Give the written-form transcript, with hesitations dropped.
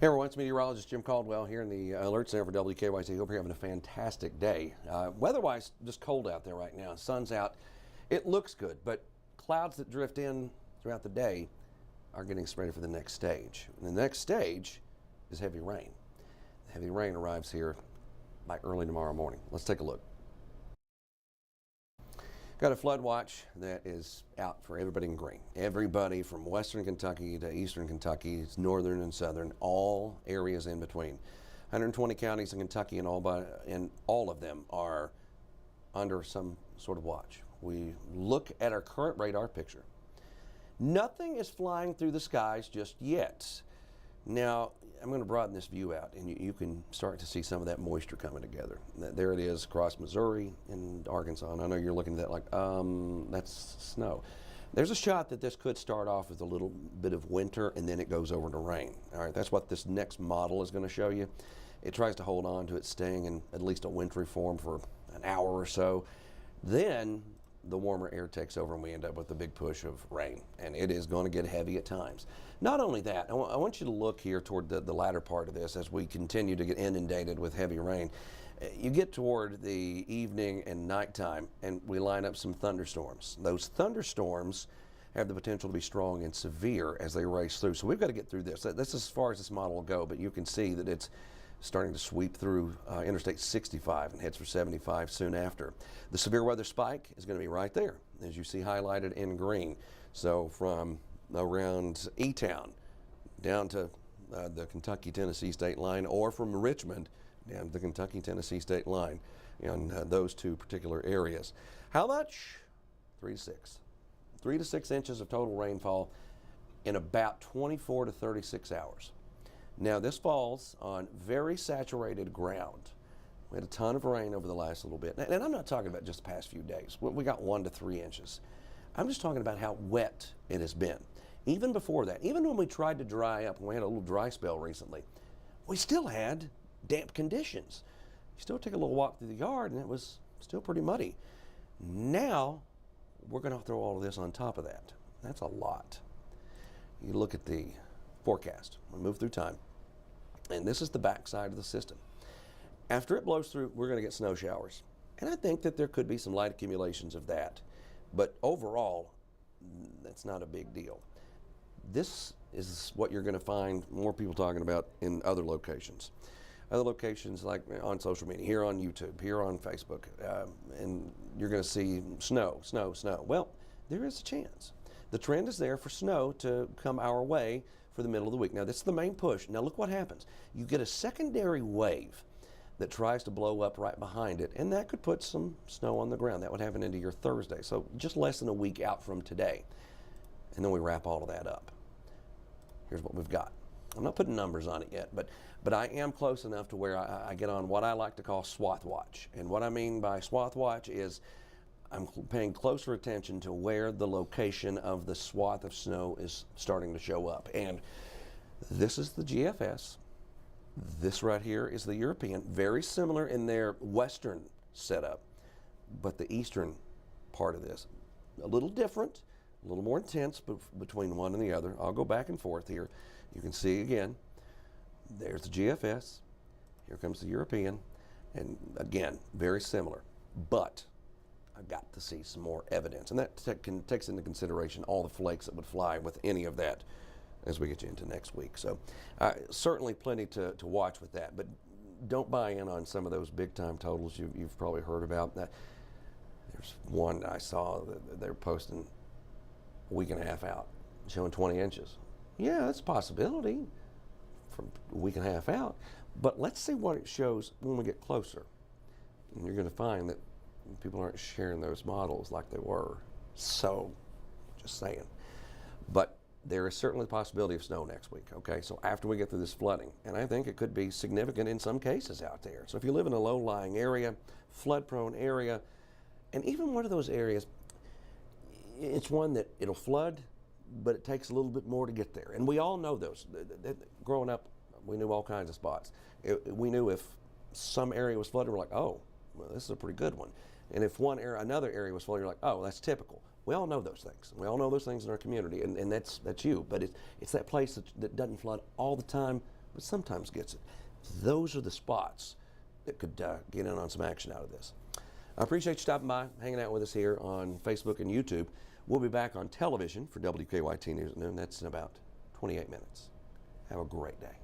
Hey everyone, it's Meteorologist Jim Caldwell here in the Alert Center for WKYT. Hope you're having a fantastic day. Weather-wise, just cold out there right now. Sun's out. It looks good, but clouds that drift in throughout the day are getting us ready for the next stage. And the next stage is heavy rain. Heavy rain arrives here by early tomorrow morning. Let's take a look. Got a flood watch that is out for everybody in green. Everybody from western Kentucky to eastern Kentucky, northern and southern, all areas in between. 120 counties in Kentucky and all of them are under some sort of watch. We look at our current radar picture. Nothing is flying through the skies just yet. Now, I'm going to broaden this view out, and you can start to see some of that moisture coming together. There it is across Missouri and Arkansas, and I know you're looking at that like, that's snow. There's a shot that this could start off with a little bit of winter, and then it goes over to rain. All right, that's what this next model is going to show you. It tries to hold on to it staying in at least a wintry form for an hour or so. Then the warmer air takes over and we end up with a big push of rain, and it is going to get heavy at times. Not only that, I want you to look here toward the latter part of this as we continue to get inundated with heavy rain. You get toward the evening and nighttime and we line up some thunderstorms. Those thunderstorms have the potential to be strong and severe as they race through. So we've got to get through this. That's as far as this model will go, but you can see that it's starting to sweep through Interstate 65 and heads for 75 soon after. The severe weather spike is going to be right there, as you see highlighted in green. So from around E-Town down to the Kentucky-Tennessee state line, or from Richmond down to the Kentucky-Tennessee state line in those two particular areas. How much? 3 to 6. 3 to 6 inches of total rainfall in about 24 to 36 hours. Now, this falls on very saturated ground. We had a ton of rain over the last little bit. And I'm not talking about just the past few days. We got 1 to 3 inches. I'm just talking about how wet it has been. Even before that, even when we tried to dry up, and we had a little dry spell recently, we still had damp conditions. You still take a little walk through the yard and it was still pretty muddy. Now, we're going to throw all of this on top of that. That's a lot. You look at the forecast. We move through time. And this is the backside of the system. After it blows through, we're going to get snow showers. And I think that there could be some light accumulations of that. But overall, that's not a big deal. This is what you're going to find more people talking about in other locations. Other locations like on social media, here on YouTube, here on Facebook, and you're going to see snow, snow, snow. Well, there is a chance. The trend is there for snow to come our way for the middle of the week. Now, this is the main push. Now, look what happens. You get a secondary wave that tries to blow up right behind it, and that could put some snow on the ground. That would happen into your Thursday, so just less than a week out from today. And then we wrap all of that up. Here's what we've got. I'm not putting numbers on it yet, but I am close enough to where I get on what I like to call swath watch. And what I mean by swath watch is I'm paying closer attention to where the location of the swath of snow is starting to show up. And this is the GFS. This right here is the European, very similar in their western setup, but the eastern part of this, a little different, a little more intense between one and the other. I'll go back and forth here. You can see again, there's the GFS, here comes the European, and again, very similar, but I've got to see some more evidence, and that takes into consideration all the flakes that would fly with any of that as we get you into next week. So certainly plenty to watch with that, but don't buy in on some of those big-time totals you've probably heard about. There's one I saw that they're posting a week and a half out, showing 20 inches. Yeah, that's a possibility from a week and a half out, but let's see what it shows when we get closer. And you're going to find that people aren't sharing those models like they were. So, just saying. But there is certainly the possibility of snow next week, okay? So after we get through this flooding, and I think it could be significant in some cases out there. So if you live in a low-lying area, flood-prone area, and even one of those areas, it's one that it'll flood, but it takes a little bit more to get there. And we all know those. Growing up, we knew all kinds of spots. We knew if some area was flooded, we're like, oh, well, this is a pretty good one. And if another area was flooded, you're like, oh, that's typical. We all know those things. We all know those things in our community, and that's you. But it's that place that doesn't flood all the time, but sometimes gets it. Those are the spots that could get in on some action out of this. I appreciate you stopping by, hanging out with us here on Facebook and YouTube. We'll be back on television for WKYT News at noon. That's in about 28 minutes. Have a great day.